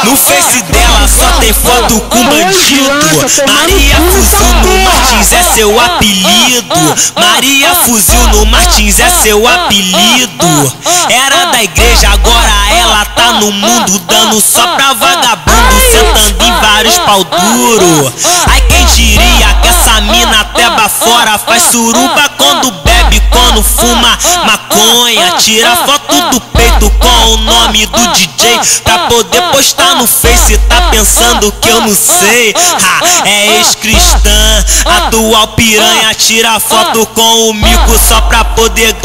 No Face dela só tem foto com bandido. Maria Fuzil no Martins é seu apelido. Maria Fuzil no Martins é seu apelido. Era da igreja, agora ela tá no mundo, dando só pra vagabundo, sentando em vários pau duro. Ai, quem diria que essa mina até fora faz suruba quando bebe, quando fuma maconha. Tira foto do peito com o nome do DJ pra poder postar no Face. Tá pensando que eu não sei? É ex-cristã, atual piranha. Tira foto com o mico só pra poder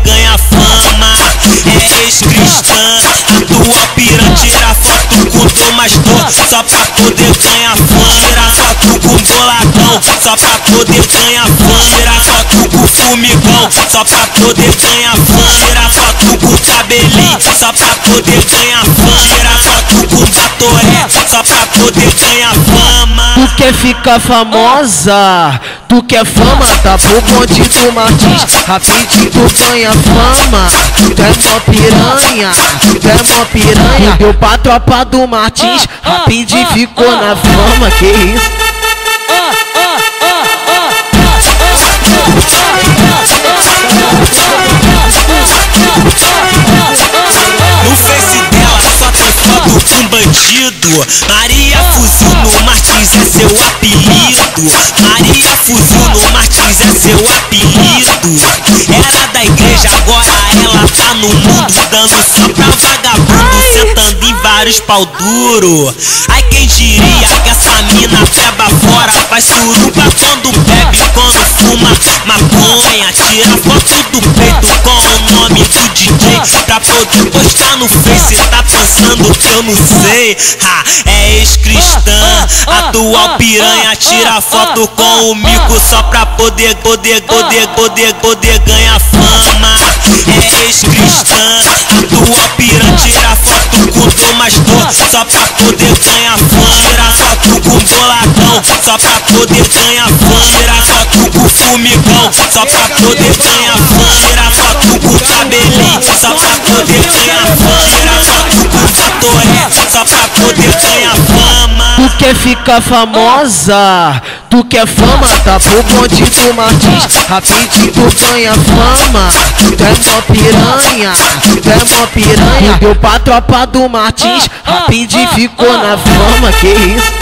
ganhar fama. É ex-cristã, atual piranha. Tira foto com Tomastor só pra poder ganhar fama. Tira foto com boladão só pra poder ganhar fama. Tira foto com formigão só pra poder ganhar fama. Tira foto com cabelinho só pra poder ganhar fama. Tira foto com batoré só pra poder ganhar fama. Tu quer ficar famosa? Tu quer fama? Tá pro bonde do Martins, rapidinho tu ganha fama. Tu é mó piranha, tu é mó piranha. Deu pra tropa do Martins, rapidinho ficou na fama. Que isso? No Face dela só tem foto com bandido. Maria Fuzil no Martins é seu apelido. Maria Fuzil no Martins é seu apelido. Era da igreja, agora ela tá no mundo, dando só pra vagabundo, sentando em vários pau duro. Ai, quem diria que essa mina peba fora faz suruba quando bebe, quando fuma maconha. Tira foto do peito com o nome do DJ pra poder postar no Face. Tá pensando que eu não sei? É ex-cristã, atual piranha. Tira foto com o mico só pra poder ganhar fama. É ex-cristã, atual piranha. Tira foto com Tomastor só pra poder ganhar fama. Tira foto com boladão só pra poder ganhar fama. Tira foto com formigão só pra poder ganhar fama. Tira foto com cabelinho só pra poder ganhar fama. Tira foto com batoré só pra poder ganhar fama. Tu quer ficar famosa? Tu quer fama? Tá pro bonde do Martins, rapidinho tu ganha fama. Tu é mó piranha, tu é mó piranha. Deu pra tropa do Martins, rapidinho ficou na fama. Que isso?